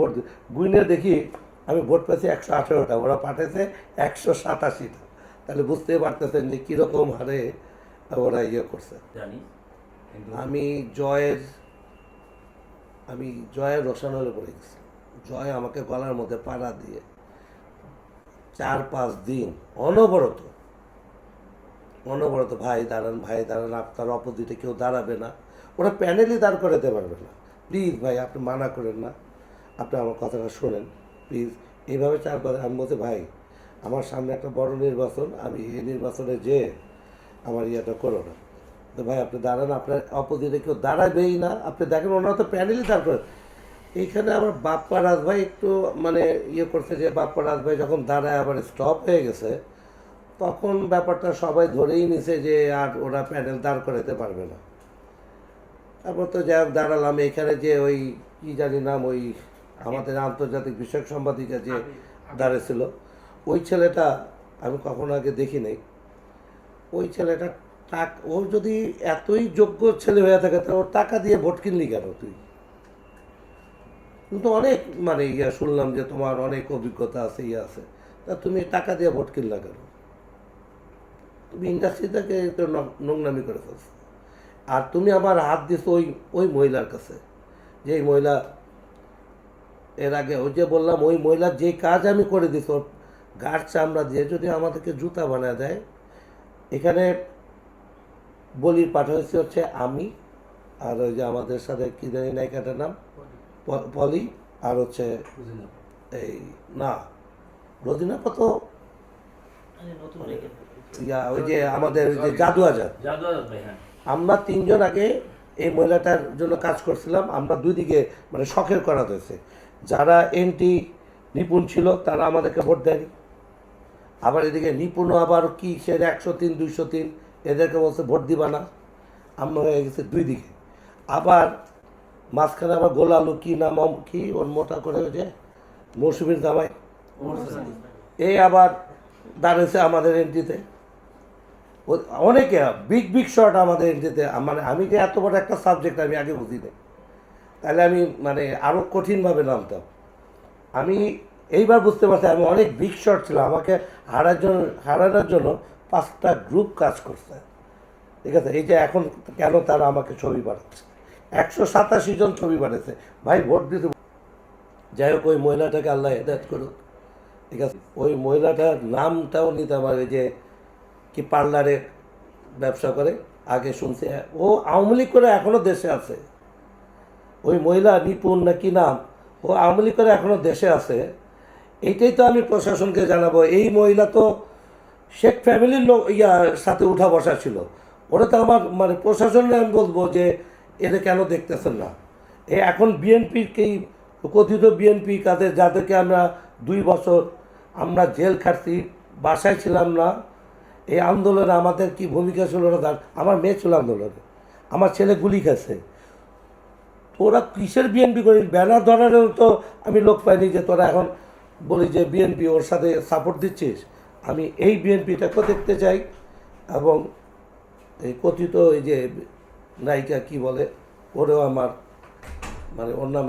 Vote গুইনে দেখি আমি vote পেয়েছি 118টা, ওরা পাঠাইছে 187টা। তাহলে বুঝতেই পারতেছেন যে কীরকম হারে ওরা ইয়ে করছে। জানি কিন্তু আমি জয়ের আমি জয়ের রোশানলে পড়ে গেছি। জয় আমাকে গলার মধ্যে পাড়া দিয়ে 4-5 দিন অনবরত অনবরত ভাই দাঁড়ান, আপনার অপোজিটে কেউ দাঁড়াবে না। ওরা প্যানেলই দাঁড় করাতে পারবে না। প্লিজ ভাই, আপনি মানা করেন না, আপনি আমার কথাটা শোনেন প্লিজ। এইভাবে 4-5 আমি বলছি ভাই আমার সামনে একটা বড় নির্বাচন, আমি এই নির্বাচনে যে আমার ইয়েটা করো না। তো ভাই আপনি দাঁড়ান, আপনার অপোজিটে কেউ দাঁড়াবেই না। আপনি দেখেন ওনারা তো প্যানেলই দাঁড় করে। এইখানে আমার বাপ্পা রাজ ভাই একটু মানে ইয়ে করছে যে বাপ্পা রাজ ভাই যখন দাঁড়ায় আবার স্টপ হয়ে গেছে, তখন ব্যাপারটা সবাই ধরেই নিছে যে আর ওরা প্যানেল দাঁড় করাতে পারবে না। তারপর তো যাই হোক দাঁড়ালাম এখানে, যে ওই কী জানি নাম, ওই আমাদের আন্তর্জাতিক বিষয়ক সম্পাদিকা যে দাঁড়িয়েছিল, ওই ছেলেটা আমি কখনো আগে দেখি নাই। ওই ছেলেটা ওর যদি এতই যোগ্য ছেলে হয়ে থাকে তাহলে ওর টাকা দিয়ে ভোট কিনলি কেন তুই? কিন্তু অনেক মানে ইয়া শুনলাম যে তোমার অনেক অভিজ্ঞতা আছে, ইয়ে আছে, তা তুমি টাকা দিয়ে ভোট কিনলা কেন? তুমি ইন্ডাস্ট্রি থেকে তো নোংরামি করে ফেলছো। আর তুমি আবার হাত দিছো ওই ওই মহিলার কাছে, যে মহিলা এর আগে ওই যে বললাম ওই মহিলার যে কাজ আমি করে দিছি, ওর গাঢ় চামড়া দিয়ে যদি আমাদেরকে জুতা বানায় দেয়। এখানে বলির পাঠা হচ্ছে আমি, আর ওই যে আমাদের সাথে কী জানি নায়িকাটার নাম পলি, আর হচ্ছে এই না রোজিনা কত ইয়া ওই যে আমাদের ওই যে জাদু আজাদ। ভাই, হ্যাঁ আমরা 3 জন আগে এই মহিলাটার জন্য কাজ করছিলাম। আমরা দুই দিকে মানে শখের করা হয়েছে। যারা এনটি নিপুণ ছিল তারা আমাদেরকে ভোট দেয়নি। আবার এদিকে নিপুণ আবার কি সে 103-203 এদেরকে বলছে ভোট দিবা না। আমরা হয়ে গেছে দুই দিকে। আবার মাঝখানে আবার গোলালু কি নাম কি ওর মোটা করে ওই যে মৌসুমীর জামাই, এই আবার দাঁড়িয়েছে আমাদের এনটিতে। অনেকে বিগ বিগ শট আমাদের এনটিতে। মানে আমি যে এত বড় একটা সাবজেক্ট আমি আগে বুঝি না, তাহলে আমি মানে আরও কঠিনভাবে নামতাম। আমি এইবার বুঝতে পারছি আমি অনেক বিগ শট ছিলাম। আমাকে হারানোর জন্য 5টা গ্রুপ কাজ করছে, ঠিক আছে। এই যে এখন কেন তারা আমাকে ছবি বানাচ্ছে, 187 জন ছবি বানিয়েছে ভাই ভোট দিতে। যাই হোক ওই মহিলাটাকে আল্লাহ হেদায়েত করুক, ঠিক আছে। ওই মহিলাটার নামটাও নিতে পারে, যে কি পার্লারে ব্যবসা করে, আগে শুনছি ও আওয়ামী লীগ করে এখনও দেশে আছে। ওই মহিলা নিপুণ না কি নাম, ও আওয়ামী লীগ করে এখনও দেশে আছে। এইটাই তো আমি প্রশাসনকে জানাবো। এই মহিলা তো শেখ ফ্যামিলির লোক সাথে উঠা বসা ছিল। ওরা তো আমার মানে প্রশাসনে আমি বলবো যে এদের কেন দেখতেছেন না। এখন বিএনপিকেই কথিত বিএনপি কাদের যাদেরকে আমরা 2 বছর আমরা জেল খাটছি, বাসায় ছিলাম না। এই আন্দোলনে আমাদের কি ভূমিকা ছিল না? আমার মেয়ে ছিল আন্দোলনে, আমার ছেলে গুলি খেয়েছে। ওরা কিসের বিএনপি করি? ব্যানার ধরারও তো আমি লোক পাইনি যে তোরা এখন বলি যে বিএনপি ওর সাথে সাপোর্ট দিচ্ছিস। আমি এই বিএনপিটাকেও দেখতে চাই, এবং এই কথিত এই যে নায়িকা কি বলে ওরেও আমার মানে ওর নামে